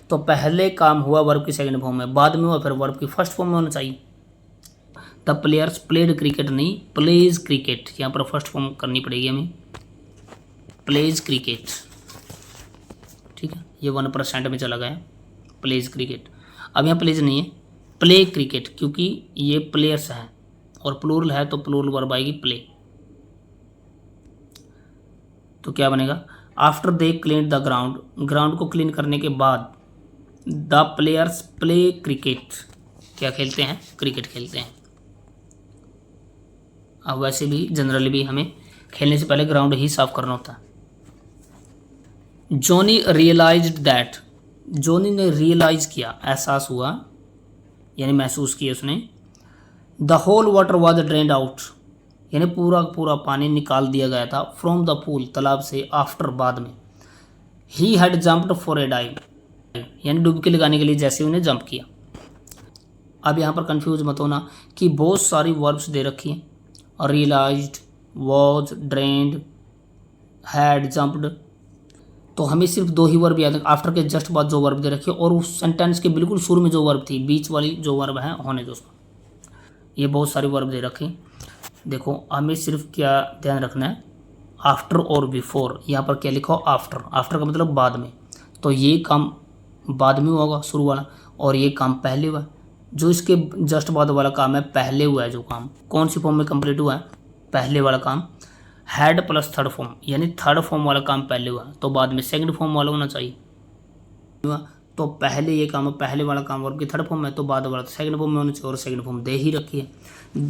तो पहले काम हुआ वर्ब की सेकंड फॉर्म में, बाद में हुआ फिर वर्ब की फर्स्ट फॉर्म में होना चाहिए। द प्लेयर्स प्लेड क्रिकेट नहीं, प्लेज क्रिकेट, यहाँ पर फर्स्ट फॉर्म करनी पड़ेगी हमें, प्लेज क्रिकेट। ठीक है, ये 1% में चला गया, प्लेज क्रिकेट। अब यहाँ प्लेज नहीं है, प्ले क्रिकेट, क्योंकि ये प्लेयर्स है और प्लूरल है, तो प्लूरल वर्ब आएगी प्ले। तो क्या बनेगा? After they clean the ground, ground को क्लीन करने के बाद द प्लेयर्स प्ले क्रिकेट, क्या खेलते हैं? क्रिकेट खेलते हैं। अब वैसे भी जनरली भी हमें खेलने से पहले ग्राउंड ही साफ करना होता है। जॉनी रियलाइज्ड दैट, जॉनी ने रियलाइज किया, एहसास हुआ यानी महसूस किया उसने, the whole water was drained out, यानी पूरा पूरा पानी निकाल दिया गया था, फ्रॉम द पूल, तालाब से, आफ्टर, बाद में, he had jumped for a dive, यानी डुबकी लगाने के लिए जैसे उन्हें जंप किया। अब यहाँ पर कंफ्यूज मत होना कि बहुत सारी वर्ब्स दे रखी हैं, और realised, was, drained, had, jumped, तो हमें सिर्फ 2 ही वर्ब याद है, आफ्टर के जस्ट बाद जो वर्ब दे रखी है, और उस सेंटेंस के बिल्कुल शुरू में जो वर्ब थी, बीच वाली जो वर्ब है होने दो उसको। ये बहुत सारी वर्ब दे रखी। देखो हमें सिर्फ क्या ध्यान रखना है, आफ्टर और बिफोर, यहाँ पर क्या लिखा हो, आफ्टर, आफ्टर का मतलब बाद में, तो ये काम बाद में हुआ होगा शुरू वाला, और ये काम पहले हुआ। जो इसके जस्ट बाद वाला काम है पहले हुआ है, जो काम कौन सी फॉर्म में कंप्लीट हुआ है, पहले वाला काम, हैड प्लस थर्ड फॉर्म, यानी थर्ड फॉर्म वाला काम पहले हुआ, तो बाद में सेकंड फॉर्म वाला होना चाहिए। तो पहले ये काम है, पहले वाला काम वर्ब की थर्ड फॉर्म है, तो बाद वाला तो सेकंड फॉर्म में होना चाहिए, और सेकंड फॉर्म दे ही रखी है।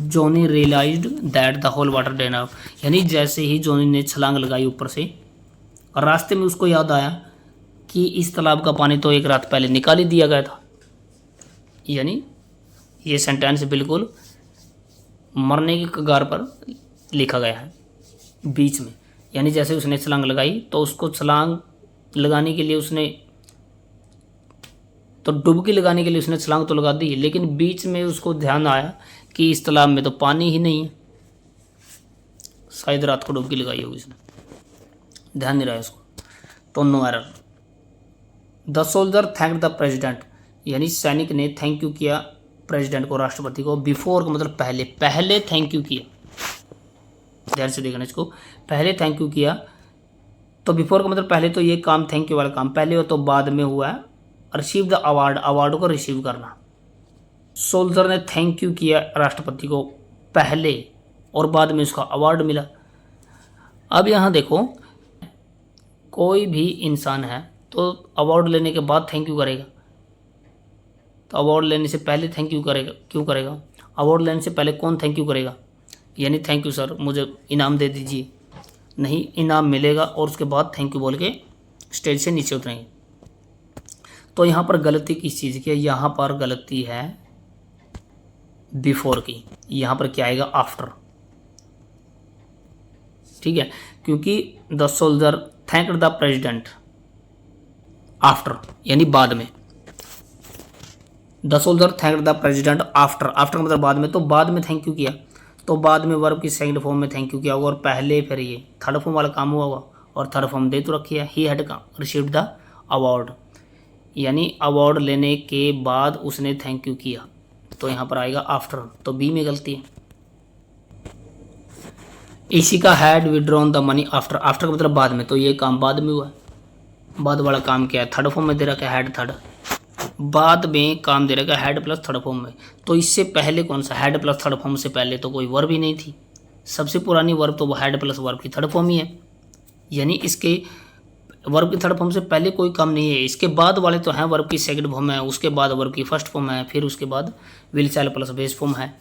Johnny realised that the whole water drain out, यानी जैसे ही जॉनी ने छलांग लगाई ऊपर से, और रास्ते में उसको याद आया कि इस तालाब का पानी तो एक रात पहले निकाल ही दिया गया था। यानी ये सेंटेंस बिल्कुल मरने की कगार पर लिखा गया है बीच में, यानी जैसे उसने छलांग लगाई तो उसको छलांग लगाने के लिए उसने, तो डुबकी लगाने के लिए उसने छलांग तो लगा दी, लेकिन बीच में उसको ध्यान आया कि इस तालाब में तो पानी ही नहीं है, शायद रात को डुबकी लगाई होगी उसने, ध्यान नहीं रहा उसको, तो no error. The soldier thank the president, यानी सैनिक ने थैंक यू किया प्रेसिडेंट को, राष्ट्रपति को, बिफोर का मतलब पहले, पहले थैंक यू किया, ध्यान से देखना इसको, पहले थैंक यू किया, तो बिफोर का मतलब पहले, तो ये काम थैंक यू वाला काम पहले हुआ, तो बाद में हुआ है रिसीव द अवार्ड, अवार्ड को रिसीव करना। सोल्जर ने थैंक यू किया राष्ट्रपति को पहले, और बाद में उसका अवार्ड मिला। अब यहाँ देखो, कोई भी इंसान है तो अवार्ड लेने के बाद थैंक यू करेगा, तो अवार्ड लेने से पहले थैंक यू करेगा, क्यों करेगा, अवार्ड लेने से पहले कौन थैंक यू करेगा, यानी थैंक यू सर मुझे इनाम दे दीजिए, नहीं, इनाम मिलेगा और उसके बाद थैंक यू बोल के स्टेज से नीचे उतरेंगे। तो यहाँ पर गलती किस चीज़ की है, यहाँ पर गलती है बिफोर की, यहाँ पर क्या आएगा, आफ्टर, ठीक है, क्योंकि the soldier thanked the president after, यानी बाद में, the soldier thanked the president after, after मतलब बाद में, तो बाद में थैंक यू किया, तो बाद में वर्ब की सेकंड फॉर्म में थैंक यू किया होगा, और पहले फिर ये थर्ड फॉर्म वाला काम हुआ होगा, और थर्ड फॉर्म दे तो रखी है, he had received the award, यानी अवार्ड लेने के बाद उसने थैंक यू किया, तो यहाँ पर आएगा आफ्टर, तो बी में गलती है। इसी का had withdrawn the money after, after का मतलब बाद में, तो ये काम बाद में हुआ, बाद वाला काम क्या है, थर्ड फॉर्म में दे रखा है हैड थर्ड, बाद में काम दे रखा है हैड प्लस थर्ड फॉर्म में, तो इससे पहले कौन सा, हैड प्लस थर्ड फॉर्म से पहले तो कोई वर्ब ही नहीं थी, सबसे पुरानी वर्ब तो वो हैड प्लस वर्ब की थर्ड फॉर्म ही है, यानी इसके वर्ब की थर्ड फॉर्म से पहले कोई काम नहीं है, इसके बाद वाले तो हैं वर्ब की सेकंड फॉर्म है, उसके बाद वर्ब की फर्स्ट फॉर्म है, फिर उसके बाद will shell plus base form है,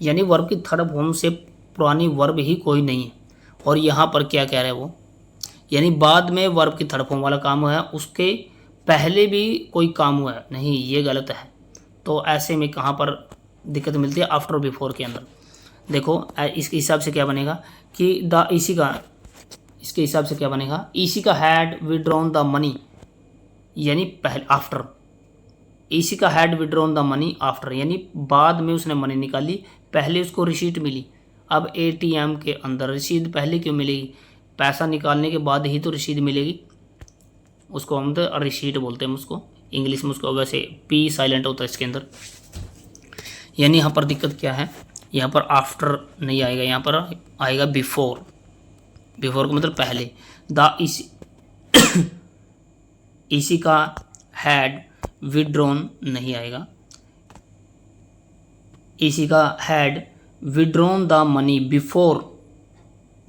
यानी वर्ब की थर्ड फॉर्म से पुरानी वर्ब ही कोई नहीं है। और यहाँ पर क्या कह रहे हैं वो, यानी बाद में वर्ब की थर्ड फॉर्म वाला काम हुआ है, उसके पहले भी कोई काम हुआ है, नहीं, ये गलत है। तो ऐसे में कहाँ पर दिक्कत मिलती है, आफ्टर और बिफोर के अंदर। देखो इसके हिसाब से क्या बनेगा कि द इसी का, इसके हिसाब से क्या बनेगा, इसी का हैड विड्रॉन द मनी, यानी पहले आफ्टर, इसी का had withdrawn the money after, यानी बाद में उसने मनी निकाली, पहले उसको रिसीट मिली। अब एटीएम के अंदर रसीद पहले क्यों मिलेगी, पैसा निकालने के बाद ही तो रसीद मिलेगी, उसको हम तो रिसीट बोलते हैं उसको इंग्लिश में, उसको वैसे पी साइलेंट होता है इसके अंदर। यानी यहाँ पर दिक्कत क्या है, यहाँ पर आफ्टर नहीं आएगा, यहाँ पर आएगा बिफोर, बिफोर का मतलब पहले। द इसी का हैड विड्रॉन नहीं आएगा, इसी का had withdrawn the money before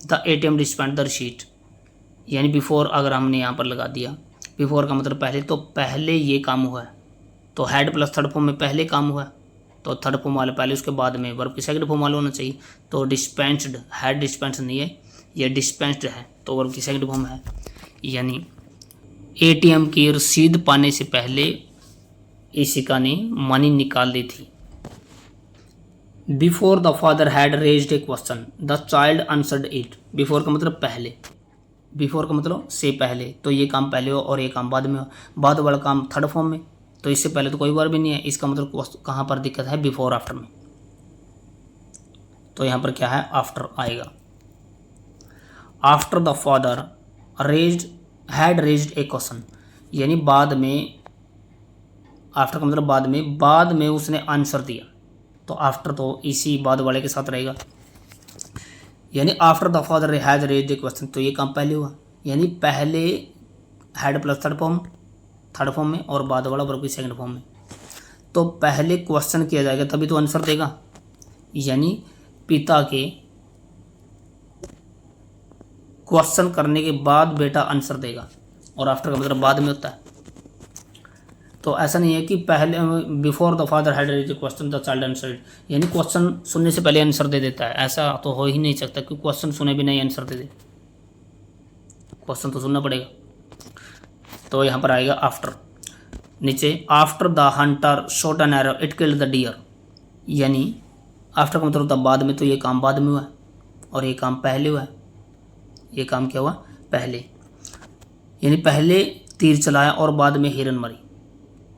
the ATM dispend the receipt, यानी बिफोर अगर हमने यहाँ पर लगा दिया, बिफोर का मतलब पहले, तो पहले ये काम हुआ है, तो हैड प्लस थर्ड फॉर्म में पहले काम हुआ है, तो थर्ड फॉर्म वाले पहले, उसके बाद में वर्ब की सेकंड फॉर्म वाला होना चाहिए, तो डिस्पेंस्ड, हैड डिस्पेंस्ड नहीं है, ये डिस्पेंस्ड है, तो वर्ब की सेकंड फॉर्म है, यानी एटीएम की रसीद पाने से पहले इशिका ने मनी निकाल ली थी। Before the father had raised A question the child answered it. Before का मतलब पहले, बिफोर का मतलब से पहले, तो ये काम पहले हो और ये काम बाद में हो। बाद वाला काम थर्ड फॉर्म में, तो इससे पहले तो कोई वर्ब भी नहीं है, इसका मतलब कहाँ पर दिक्कत है, बिफोर आफ्टर में। तो यहाँ पर क्या है, आफ्टर आएगा। After the father had raised A question, यानी बाद में, आफ्टर का मतलब बाद में उसने आंसर दिया, तो आफ्टर तो इसी बाद वाले के साथ रहेगा। यानी after the father has raised A question, तो ये काम पहले हुआ, यानी पहले हैड प्लस थर्ड फॉर्म में और बाद वाला वर्ब की सेकंड फॉर्म में। तो पहले क्वेश्चन किया जाएगा तभी तो आंसर देगा, यानी पिता के क्वेश्चन करने के बाद बेटा आंसर देगा, और आफ्टर का मतलब बाद में होता है। तो ऐसा नहीं है कि पहले before the father had raised question the child answered, यानी क्वेश्चन सुनने से पहले आंसर दे देता है, ऐसा तो हो ही नहीं सकता कि क्वेश्चन सुने भी नहीं आंसर दे दे, क्वेश्चन तो सुनना पड़ेगा। तो यहाँ पर आएगा आफ्टर। नीचे after the hunter shot an arrow it killed the deer, यानी आफ्टर का मतलब होता बाद में, तो ये काम बाद में हुआ और ये काम पहले हुआ। ये काम क्या हुआ, पहले, यानी पहले तीर चलाया और बाद में हिरन मरी।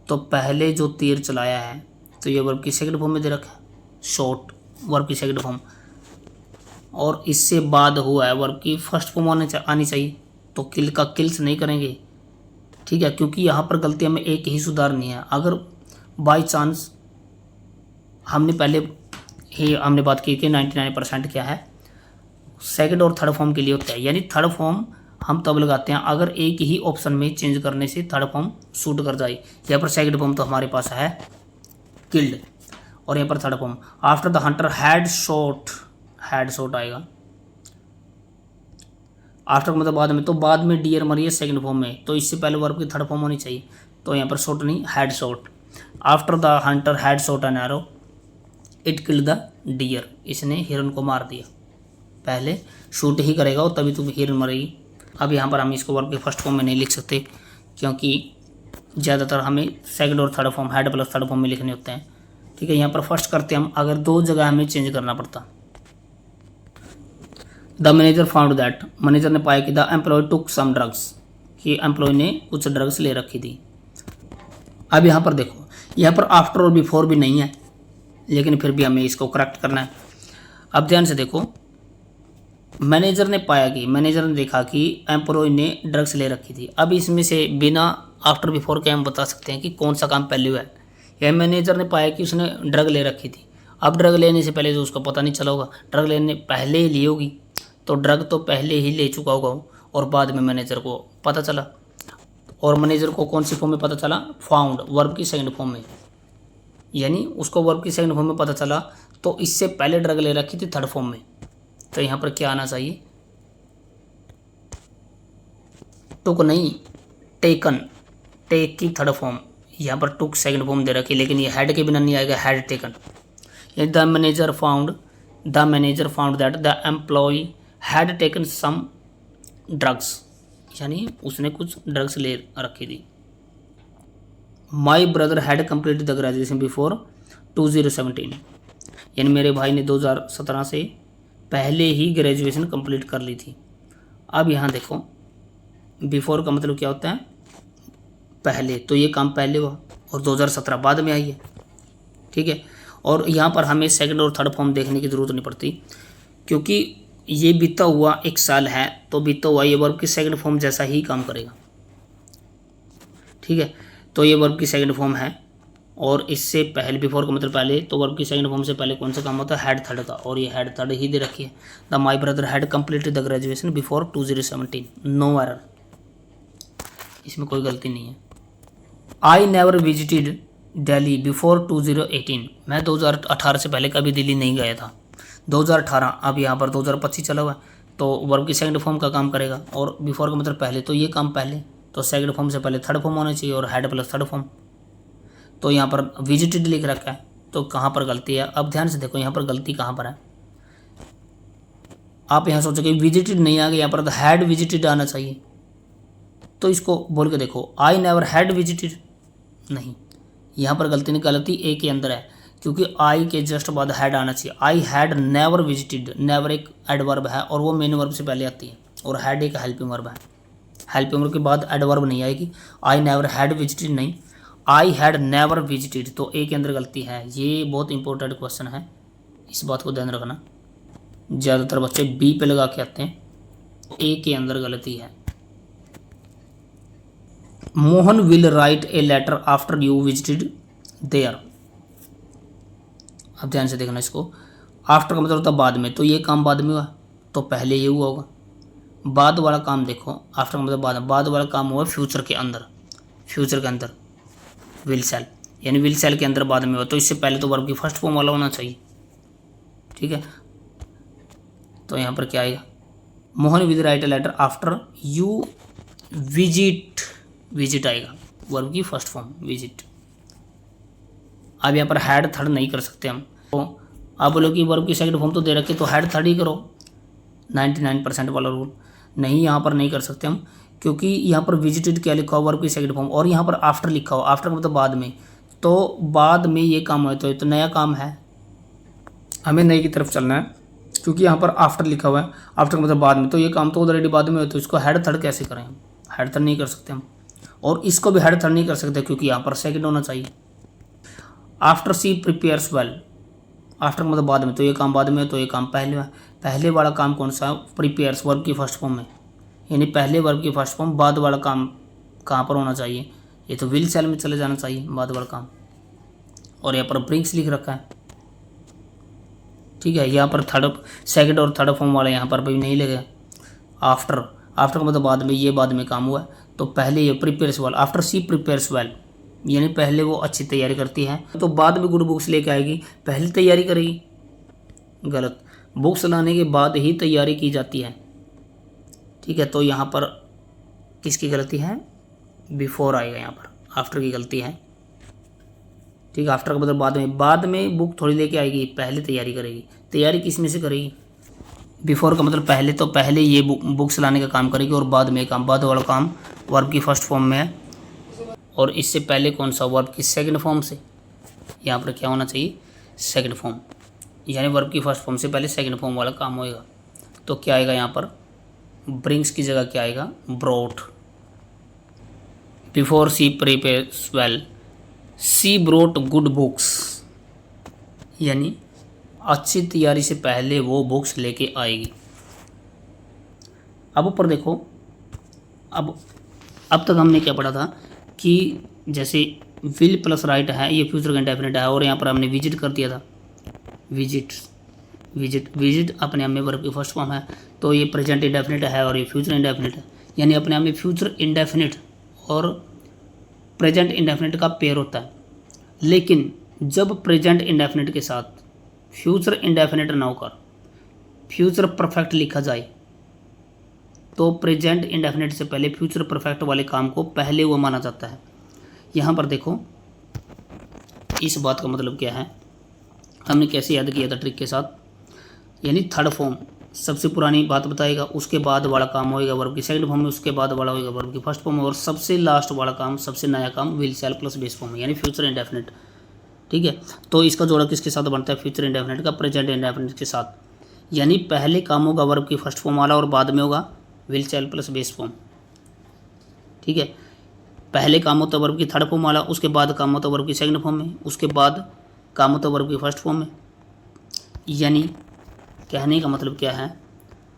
तो पहले जो तीर चलाया है तो ये वर्ब की सेकंड फॉर्म में दे रखा है, शॉट वर्ब की सेकंड फॉर्म, और इससे बाद हुआ है वर्ब की फर्स्ट फॉर्म आनी चाहिए। तो किल का किल्स नहीं करेंगे, ठीक है, क्योंकि यहाँ पर गलती हमें एक ही सुधारनी है। अगर बाई चांस हमने बात की कि 99% क्या है, सेकंड और थर्ड फॉर्म के लिए होता है, यानी थर्ड फॉर्म हम तब लगाते हैं अगर एक ही ऑप्शन में चेंज करने से थर्ड फॉर्म सूट कर जाए। यहाँ पर सेकंड फॉर्म तो हमारे पास है किल्ड, और यहाँ पर third form after the hunter had shot आएगा। आफ्टर मतलब बाद में, तो बाद में डियर मरी है सेकंड फॉर्म में, तो इससे पहले वर्ब की थर्ड फॉर्म होनी चाहिए, तो यहाँ पर शॉट नहीं, had shot. After the hunter had shot an arrow it killed the deer, इसने हिरन को मार दिया। पहले शूट ही करेगा और तभी तो हिरन मरेगी। अब यहाँ पर हम इसको वर्ब के फर्स्ट फॉर्म में नहीं लिख सकते, क्योंकि ज़्यादातर हमें सेकंड और third form had plus third form में लिखने होते हैं, ठीक है। यहाँ पर फर्स्ट करते हम, अगर दो जगह हमें चेंज करना पड़ता। The manager found that, manager ने पाया कि the employee took some drugs, कि एम्प्लॉय ने कुछ ड्रग्स ले रखी थी। अब यहाँ पर देखो, यहाँ पर आफ्टर और बिफोर भी नहीं है, लेकिन फिर भी हमें इसको करेक्ट करना है। अब ध्यान से देखो, मैनेजर ने पाया कि, मैनेजर ने देखा कि एम्प्लॉय ने ड्रग्स ले रखी थी। अब इसमें से बिना आफ्टर बिफोर के हम बता सकते हैं कि कौन सा काम पहले हुआ है। यह मैनेजर ने पाया कि उसने ड्रग ले रखी थी। अब ड्रग लेने से पहले तो उसको पता नहीं चला होगा, ड्रग लेने पहले ही ली होगी, तो ड्रग तो पहले ही ले चुका होगा और बाद में मैनेजर को पता चला। और मैनेजर को कौन सी फॉर्म में पता चला, फाउंड वर्ब की सेकंड फॉर्म में, यानी उसको वर्ब की सेकंड फॉर्म में पता चला, तो इससे पहले ड्रग ले रखी थी थर्ड फॉर्म में। तो यहाँ पर क्या आना चाहिए, टुक नहीं, टेकन, टेक की थर्ड फॉर्म, यहाँ पर टुक सेकंड फॉर्म दे रखी, लेकिन ये हैड के बिना नहीं आएगा, had taken. The manager found that the employee had taken some drugs, यानी उसने कुछ ड्रग्स ले रखी थी। My brother had completed the graduation before 2017, यानी मेरे भाई ने 2017 से पहले ही ग्रेजुएशन कंप्लीट कर ली थी। अब यहाँ देखो, बिफोर का मतलब क्या होता है, पहले, तो ये काम पहले हुआ और 2017 बाद में आई है, ठीक है। और यहाँ पर हमें सेकंड और थर्ड फॉर्म देखने की ज़रूरत नहीं पड़ती, क्योंकि ये बीता हुआ एक साल है, तो बीता हुआ ये वर्ब की सेकंड फॉर्म जैसा ही काम करेगा, ठीक है। तो ये वर्ब की सेकंड फॉर्म है, और इससे पहले, बिफोर का मतलब पहले, तो वर्ब की सेकंड फॉर्म से पहले कौन सा काम होता है, हैड थर्ड का, और ये हैड थर्ड ही दे रखी है। The my brother had completed the graduation before 2017, no error, इसमें कोई गलती नहीं है। I never visited Delhi before 2018, मैं 2018 से पहले कभी दिल्ली नहीं गया था। 2018, अब यहाँ पर 2025 चला हुआ है, तो वर्ब की सेकंड फॉर्म का काम करेगा, और बिफोर का मतलब पहले, तो ये काम पहले, तो सेकंड फॉर्म से पहले थर्ड फॉर्म होना चाहिए, और हैड प्लस थर्ड फॉर्म। तो यहाँ पर विजिटेड लिख रखा है, तो कहाँ पर गलती है। अब ध्यान से देखो, यहाँ पर गलती कहाँ पर है। आप यहाँ सोचोगे विजिटेड नहीं आ गया, यहाँ पर हैड विजिटेड आना चाहिए, तो इसको बोल के देखो, आई नेवर हैड विजिटेड, नहीं, यहाँ पर गलती ए के अंदर है, क्योंकि आई के जस्ट बाद हैड आना चाहिए। I had never visited, never एक एडवर्ब है और वो मेन वर्ब से पहले आती है, और हैड एक हेल्पिंग वर्ब है, हेल्पिंग वर्ब के बाद एडवर्ब नहीं आएगी। आई नेवर हैड विजिटेड नहीं, आई हैड नेवर विजिटेड, तो ए के अंदर गलती है। ये बहुत इंपॉर्टेंट क्वेश्चन है, इस बात को ध्यान रखना। ज़्यादातर बच्चे बी पे लगा के आते हैं, ए के अंदर गलती है। Mohan will write a letter after you visited there. अब ध्यान से देखना इसको, आफ्टर का मतलब होता है बाद में, तो ये काम बाद में हुआ, तो पहले ये हुआ होगा। बाद वाला काम देखो, आफ्टर का मतलब बाद वाला काम हुआ फ्यूचर के अंदर, फ्यूचर के अंदर विल सेल, यानी विल सेल के अंदर बाद में हुआ, तो इससे पहले तो वर्ब की फर्स्ट फॉर्म वाला होना चाहिए। ठीक है, तो यहाँ पर क्या आएगा, Mohan will write a letter after you visit, visit आएगा, वर्ब की फर्स्ट फॉर्म विजिट। अब यहाँ पर हैड थर्ड नहीं कर सकते हम, तो आप बोलो कि वर्ब की सेकंड फॉर्म तो दे रखी, तो हैड थर्ड ही करो, 99% वाला रूल। नहीं, यहाँ पर नहीं कर सकते हम, क्योंकि यहाँ पर विजिटेड क्या लिखा हुआ, वर्ब की सेकंड फॉर्म, और यहाँ पर आफ्टर लिखा हुआ, आफ्टर मतलब बाद में, तो बाद में ये काम हुआ, तो ये तो नया काम है, हमें नए की तरफ चलना है, क्योंकि यहाँ पर आफ्टर लिखा हुआ है, आफ्टर मतलब बाद में, तो ये काम तो ऑलरेडी बाद में हो, तो इसको हेड थर्ड कैसे करें हम, हेड थर्ड नहीं कर सकते हम, और इसको भी हेड थर्ड नहीं कर सकते, क्योंकि यहाँ पर सेकंड होना चाहिए। आफ्टर सी प्रिपेयर्स वेल, आफ्टर मतलब बाद में, तो ये काम बाद में, तो ये काम पहले है। पहले वाला काम कौन सा, प्रिपेयर्स, वर्ब की फर्स्ट फॉर्म में, यानी पहले वर्ब की फर्स्ट फॉर्म, बाद वाला काम कहाँ पर होना चाहिए, ये तो विल सेल में चले जाना चाहिए बाद वाला काम, और यहाँ पर ब्रिंग्स लिख रखा है। ठीक है, यहाँ पर थर्ड, सेकंड और थर्ड फॉर्म वाला यहाँ पर भी नहीं लगेगा। आफ्टर, आफ्टर का मतलब बाद में, ये बाद में काम हुआ, तो पहले ये प्रिपेयर्स वेल, आफ्टर सी प्रिपेयर्स वेल, यानी पहले वो अच्छी तैयारी करती है, तो बाद में गुड बुक्स लेके आएगी, पहले तैयारी करेगी, गलत, बुक्स लाने के बाद ही तैयारी की जाती है। ठीक है, तो यहाँ पर किसकी गलती है, बिफोर आएगा, यहाँ पर आफ्टर की गलती है। ठीक है, आफ्टर का मतलब बाद में बुक थोड़ी लेके आएगी, पहले तैयारी करेगी। तैयारी किस में से करेगी, बिफोर का मतलब पहले, तो पहले ये बुक्स लाने का काम करेगी, और बाद में काम, बाद वाला काम वर्ब की फर्स्ट फॉर्म में है, और इससे पहले कौन सा, वर्ब की सेकंड फॉर्म से, यहाँ पर क्या होना चाहिए, सेकंड फॉर्म, यानी वर्ब की फर्स्ट फॉर्म से पहले सेकंड फॉर्म वाला काम होएगा। तो क्या आएगा यहाँ पर, ब्रिंग्स की जगह क्या आएगा, ब्रोट। बिफोर सी प्रिपेयर्स वेल, सी ब्रोट गुड बुक्स, यानी अच्छी तैयारी से पहले वो बुक्स लेके आएगी। अब ऊपर देखो, अब तक हमने क्या पढ़ा था कि जैसे विल प्लस राइट है, ये फ्यूचर का इंडेफिनिट है, और यहाँ पर हमने विजिट कर दिया था, विजिट अपने आप में वर्ब की फर्स्ट फॉर्म है, तो ये प्रेजेंट इंडेफिनिट है और ये फ्यूचर इंडेफिनिट है, यानी अपने आप में फ्यूचर इंडेफिनिट और प्रेजेंट इंडेफिनिट का पेयर होता है। लेकिन जब प्रेजेंट इंडेफिनिट के साथ फ्यूचर इंडेफिनिट ना होकर फ्यूचर परफेक्ट लिखा जाए, तो प्रेजेंट इंडेफिनिट से पहले फ्यूचर परफेक्ट वाले काम को पहले वो माना जाता है। यहाँ पर देखो, इस बात का मतलब क्या है, हमने कैसे याद किया था ट्रिक के साथ, यानी थर्ड फॉर्म सबसे पुरानी बात बताएगा, उसके बाद वाला काम होएगा वर्ब की सेकंड फॉर्म में, उसके बाद वाला होएगा वर्ब की फर्स्ट फॉर्म में, और सबसे लास्ट वाला काम, सबसे नया काम will sell plus base form में, यानी फ्यूचर इंडेफिनिट। ठीक है, तो इसका जोड़ा किसके साथ बनता है, फ्यूचर इंडेफिनिट का प्रेजेंट इंडेफिनिट के साथ, यानी पहले काम होगा वर्ब की फर्स्ट फॉर्म वाला और बाद में होगा will sell plus base form. ठीक है, पहले काम होता है वर्ब की थर्ड फॉर्म वाला, उसके बाद काम होता है वर्ब की सेकंड फॉर्म में, उसके बाद काम होता है वर्ब की फर्स्ट फॉर्म में। यानी कहने का मतलब क्या है,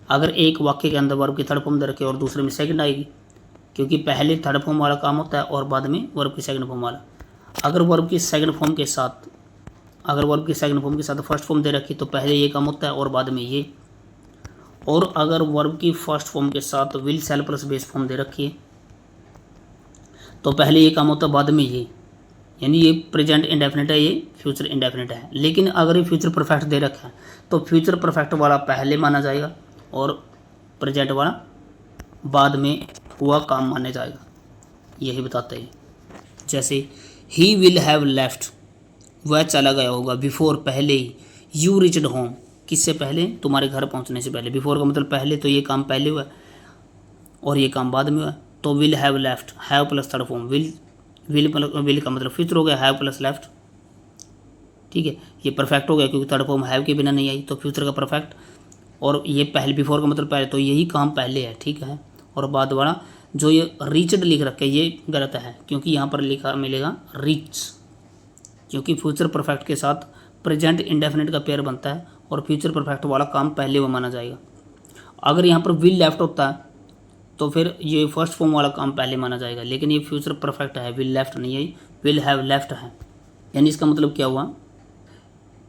अगर एक वाक्य के अंदर वर्ब की थर्ड फॉर्म दे रखे और दूसरे में सेकंड आएगी, क्योंकि पहले थर्ड फॉर्म वाला काम होता है और बाद में वर्ब की सेकंड फॉर्म वाला। अगर वर्ब की सेकंड फॉर्म के साथ फर्स्ट फॉर्म दे रखी, तो पहले ये काम होता है और बाद में ये, और अगर वर्ब की फर्स्ट फॉर्म के साथ will sell plus base form दे रखी है, तो पहले ये काम होता है बाद में ये, यानी ये प्रेजेंट इंडेफिनिट है, ये फ्यूचर इंडेफिनिट है। लेकिन अगर ये फ्यूचर परफेक्ट दे रखा है, तो फ्यूचर परफेक्ट वाला पहले माना जाएगा और प्रेजेंट वाला बाद में हुआ काम माना जाएगा, यही बताते हैं। जैसे ही विल हैव लेफ्ट, वह चला गया होगा, बिफोर पहले ही, यू रिच्ड होम, किससे पहले, तुम्हारे घर पहुंचने से पहले। बिफोर का मतलब पहले, तो ये काम पहले हुआ और ये काम बाद में हुआ, तो will have left, have plus third form, will का मतलब फ्यूचर हो गया, हैव प्लस लेफ्ट, ठीक है। ये परफेक्ट हो गया क्योंकि थर्ड फॉर्म हैव के बिना नहीं आई, तो फ्यूचर का परफेक्ट। और ये पहले बिफोर का मतलब पहले, तो यही काम पहले है, ठीक है। और बाद वाला जो ये रीच्ड लिख रखा है ये गलत है, क्योंकि यहाँ पर लिखा मिलेगा रीच, क्योंकि फ्यूचर परफेक्ट के साथ प्रेजेंट इंडेफिनिट का पेयर बनता है और फ्यूचर परफेक्ट वाला काम पहले वो माना जाएगा। अगर यहाँ पर विल लेफ्ट होता है तो फिर ये फर्स्ट फॉर्म वाला काम पहले माना जाएगा, लेकिन ये फ्यूचर परफेक्ट है, विल लेफ्ट नहीं है, विल हैव लेफ्ट है। यानी इसका मतलब क्या हुआ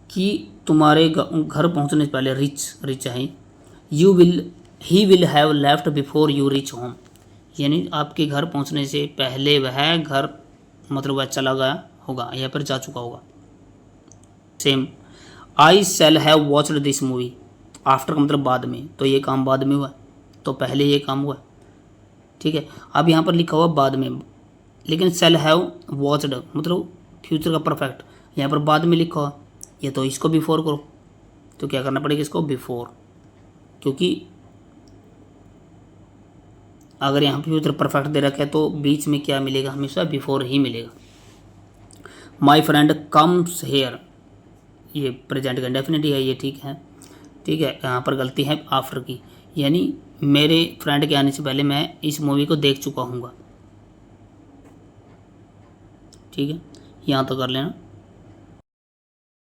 कि तुम्हारे घर पहुंचने से पहले रिच है, he will have left before you reach home, यानी आपके घर पहुंचने से पहले वह घर मतलब वह चला गया होगा या फिर जा चुका होगा। Same, I shall have watched this movie, after का मतलब बाद में, तो ये काम बाद में हुआ, तो पहले ये काम हुआ, ठीक है। अब यहाँ पर लिखा हुआ बाद में, लेकिन शैल हैव वॉच्ड मतलब फ्यूचर का परफेक्ट, यहाँ पर बाद में लिखा हुआ, ये तो इसको बिफोर करो, तो क्या करना पड़ेगा इसको बिफोर, क्योंकि अगर यहाँ पे फ्यूचर परफेक्ट दे रखा है तो बीच में क्या मिलेगा, हमेशा बिफोर ही मिलेगा। माई फ्रेंड कम्स हेयर, ये प्रेजेंट का इंडेफिनिट है, ये ठीक है, ठीक है। यहाँ पर गलती है आफ्टर की, यानी मेरे फ्रेंड के आने से पहले मैं इस मूवी को देख चुका हूँगा, ठीक है। यहाँ तो कर लेना।